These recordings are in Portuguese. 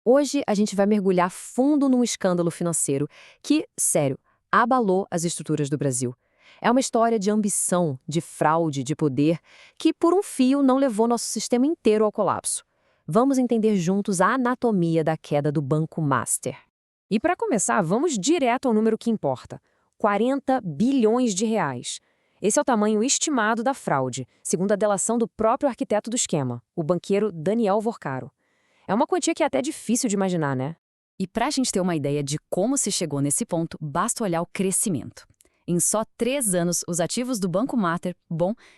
Hoje a gente vai mergulhar fundo num escândalo financeiro que, sério, abalou as estruturas do Brasil. É uma história de ambição, de fraude, de poder, que por um fio não levou nosso sistema inteiro ao colapso. Vamos entender juntos a anatomia da queda do Banco Master. E para começar, vamos direto ao número que importa: 40 bilhões de reais. Esse é o tamanho estimado da fraude, segundo a delação do próprio arquiteto do esquema, o banqueiro Daniel Vorcaro. É uma quantia que é até difícil de imaginar, né? E para a gente ter uma ideia de como se chegou nesse ponto, basta olhar o crescimento. Em só 3 anos, os ativos do Banco Mater,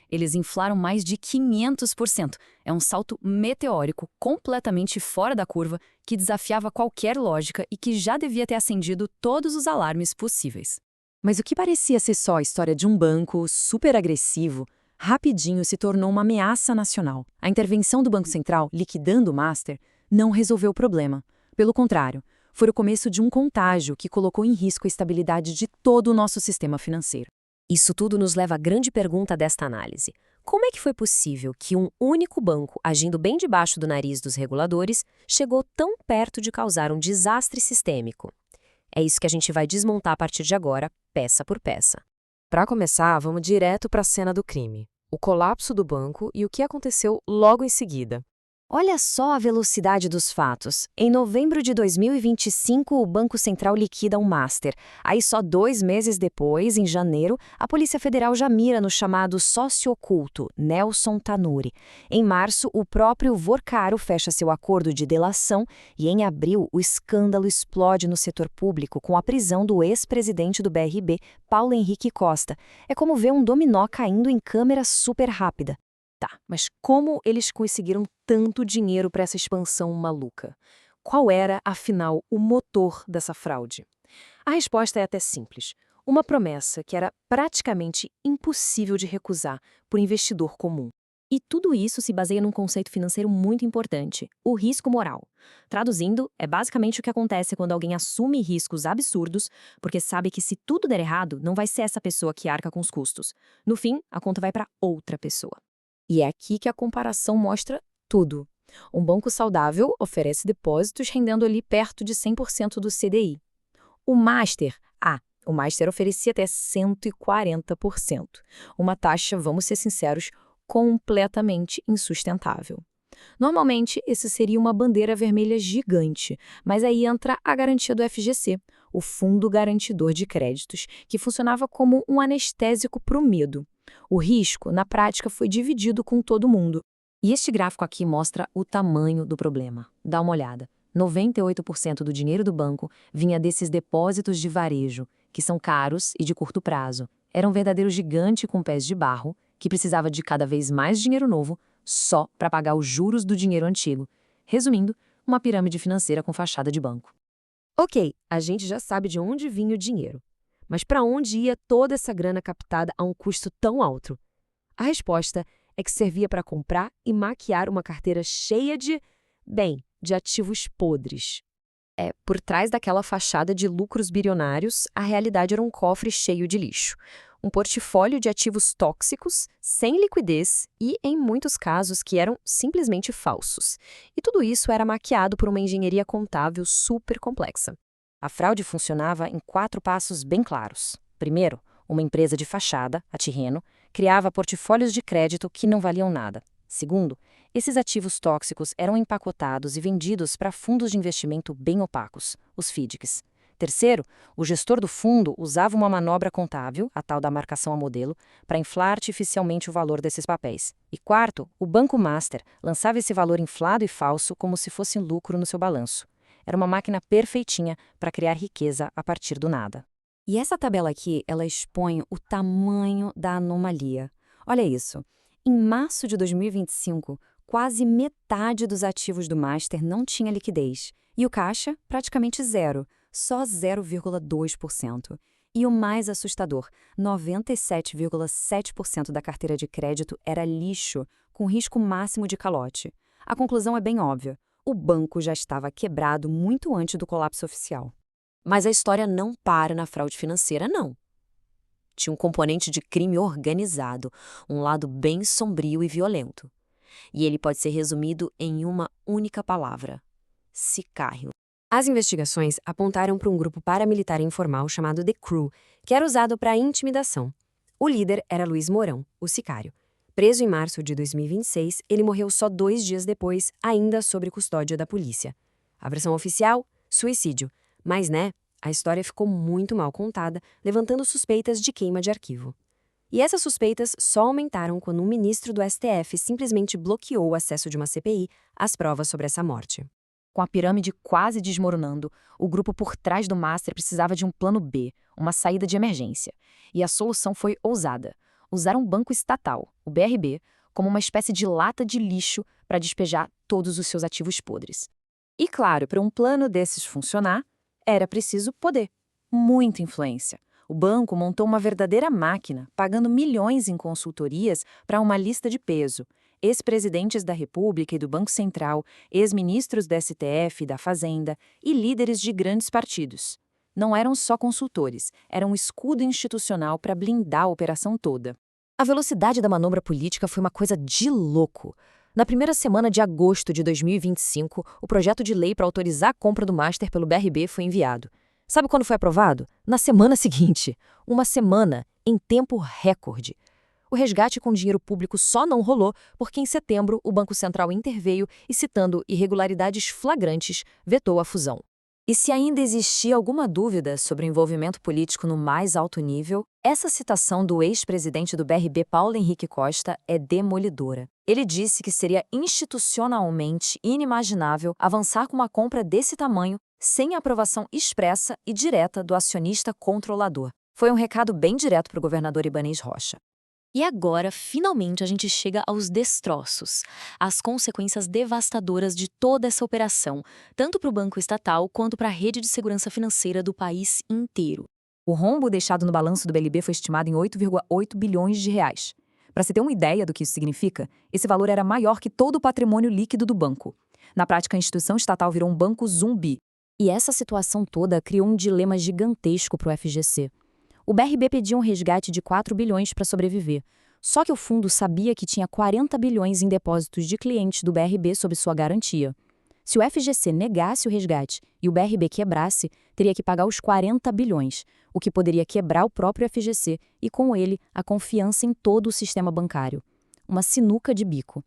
eles inflaram mais de 500%. É um salto meteórico, completamente fora da curva, que desafiava qualquer lógica e que já devia ter acendido todos os alarmes possíveis. Mas o que parecia ser só a história de um banco super agressivo, rapidinho se tornou uma ameaça nacional. A intervenção do Banco Central, liquidando o Master, não resolveu o problema. Pelo contrário, foi o começo de um contágio que colocou em risco a estabilidade de todo o nosso sistema financeiro. Isso tudo nos leva à grande pergunta desta análise. Como é que foi possível que um único banco, agindo bem debaixo do nariz dos reguladores, chegou tão perto de causar um desastre sistêmico? É isso que a gente vai desmontar a partir de agora, peça por peça. Para começar, vamos direto para a cena do crime. O colapso do banco e o que aconteceu logo em seguida. Olha só a velocidade dos fatos. Em novembro de 2025, o Banco Central liquida um Master. Aí, só 2 meses depois, em janeiro, a Polícia Federal já mira no chamado sócio oculto, Nelson Tanuri. Em março, o próprio Vorcaro fecha seu acordo de delação e, em abril, o escândalo explode no setor público com a prisão do ex-presidente do BRB, Paulo Henrique Costa. É como ver um dominó caindo em câmera super rápida. Tá, mas como eles conseguiram tanto dinheiro para essa expansão maluca? Qual era, afinal, o motor dessa fraude? A resposta é até simples. Uma promessa que era praticamente impossível de recusar por investidor comum. E tudo isso se baseia num conceito financeiro muito importante: o risco moral. Traduzindo, é basicamente o que acontece quando alguém assume riscos absurdos, porque sabe que se tudo der errado, não vai ser essa pessoa que arca com os custos. No fim, a conta vai para outra pessoa. E é aqui que a comparação mostra tudo. Um banco saudável oferece depósitos rendendo ali perto de 100% do CDI. O Master oferecia até 140%. Uma taxa, vamos ser sinceros, completamente insustentável. Normalmente, esse seria uma bandeira vermelha gigante, mas aí entra a garantia do FGC, o Fundo Garantidor de Créditos, que funcionava como um anestésico para o medo. O risco, na prática, foi dividido com todo mundo. E este gráfico aqui mostra o tamanho do problema. Dá uma olhada. 98% do dinheiro do banco vinha desses depósitos de varejo, que são caros e de curto prazo. Era um verdadeiro gigante com pés de barro, que precisava de cada vez mais dinheiro novo só para pagar os juros do dinheiro antigo. Resumindo, uma pirâmide financeira com fachada de banco. Ok, a gente já sabe de onde vinha o dinheiro. Mas para onde ia toda essa grana captada a um custo tão alto? A resposta é que servia para comprar e maquiar uma carteira cheia de ativos podres. Por trás daquela fachada de lucros bilionários, a realidade era um cofre cheio de lixo. Um portfólio de ativos tóxicos, sem liquidez e, em muitos casos, que eram simplesmente falsos. E tudo isso era maquiado por uma engenharia contábil super complexa. A fraude funcionava em 4 passos bem claros. Primeiro, uma empresa de fachada, a Tirreno, criava portfólios de crédito que não valiam nada. Segundo, esses ativos tóxicos eram empacotados e vendidos para fundos de investimento bem opacos, os FDICs. Terceiro, o gestor do fundo usava uma manobra contábil, a tal da marcação a modelo, para inflar artificialmente o valor desses papéis. E quarto, o Banco Master lançava esse valor inflado e falso como se fosse lucro no seu balanço. Era uma máquina perfeitinha para criar riqueza a partir do nada. E essa tabela aqui, ela expõe o tamanho da anomalia. Olha isso. Em março de 2025, quase metade dos ativos do Master não tinha liquidez. E o caixa, praticamente zero, só 0,2%. E o mais assustador, 97,7% da carteira de crédito era lixo, com risco máximo de calote. A conclusão é bem óbvia. O banco já estava quebrado muito antes do colapso oficial. Mas a história não para na fraude financeira, não. Tinha um componente de crime organizado, um lado bem sombrio e violento. E ele pode ser resumido em uma única palavra: Sicário. As investigações apontaram para um grupo paramilitar informal chamado The Crew, que era usado para intimidação. O líder era Luiz Mourão, o sicário. Preso em março de 2026, ele morreu só 2 dias depois, ainda sob custódia da polícia. A versão oficial? Suicídio. Mas, a história ficou muito mal contada, levantando suspeitas de queima de arquivo. E essas suspeitas só aumentaram quando um ministro do STF simplesmente bloqueou o acesso de uma CPI às provas sobre essa morte. Com a pirâmide quase desmoronando, o grupo por trás do Master precisava de um plano B, uma saída de emergência. E a solução foi ousada. Usar um banco estatal, o BRB, como uma espécie de lata de lixo para despejar todos os seus ativos podres. E claro, para um plano desses funcionar, era preciso poder. Muita influência. O banco montou uma verdadeira máquina, pagando milhões em consultorias para uma lista de peso. Ex-presidentes da República e do Banco Central, ex-ministros do STF e da Fazenda e líderes de grandes partidos. Não eram só consultores, era um escudo institucional para blindar a operação toda. A velocidade da manobra política foi uma coisa de louco. Na primeira semana de agosto de 2025, o projeto de lei para autorizar a compra do Master pelo BRB foi enviado. Sabe quando foi aprovado? Na semana seguinte. Uma semana, em tempo recorde. O resgate com dinheiro público só não rolou porque, em setembro, o Banco Central interveio e, citando irregularidades flagrantes, vetou a fusão. E se ainda existia alguma dúvida sobre o envolvimento político no mais alto nível, essa citação do ex-presidente do BRB, Paulo Henrique Costa, é demolidora. Ele disse que seria institucionalmente inimaginável avançar com uma compra desse tamanho sem a aprovação expressa e direta do acionista controlador. Foi um recado bem direto para o governador Ibanez Rocha. E agora, finalmente, a gente chega aos destroços, às consequências devastadoras de toda essa operação, tanto para o banco estatal quanto para a rede de segurança financeira do país inteiro. O rombo deixado no balanço do BLB foi estimado em 8,8 bilhões de reais. Para se ter uma ideia do que isso significa, esse valor era maior que todo o patrimônio líquido do banco. Na prática, a instituição estatal virou um banco zumbi. E essa situação toda criou um dilema gigantesco para o FGC. O BRB pedia um resgate de 4 bilhões para sobreviver. Só que o fundo sabia que tinha 40 bilhões em depósitos de clientes do BRB sob sua garantia. Se o FGC negasse o resgate e o BRB quebrasse, teria que pagar os 40 bilhões, o que poderia quebrar o próprio FGC e, com ele, a confiança em todo o sistema bancário. Uma sinuca de bico.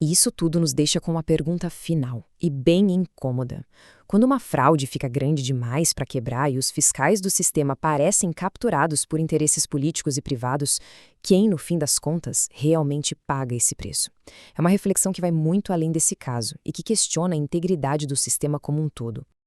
E isso tudo nos deixa com uma pergunta final, e bem incômoda. Quando uma fraude fica grande demais para quebrar e os fiscais do sistema parecem capturados por interesses políticos e privados, quem, no fim das contas, realmente paga esse preço? É uma reflexão que vai muito além desse caso e que questiona a integridade do sistema como um todo.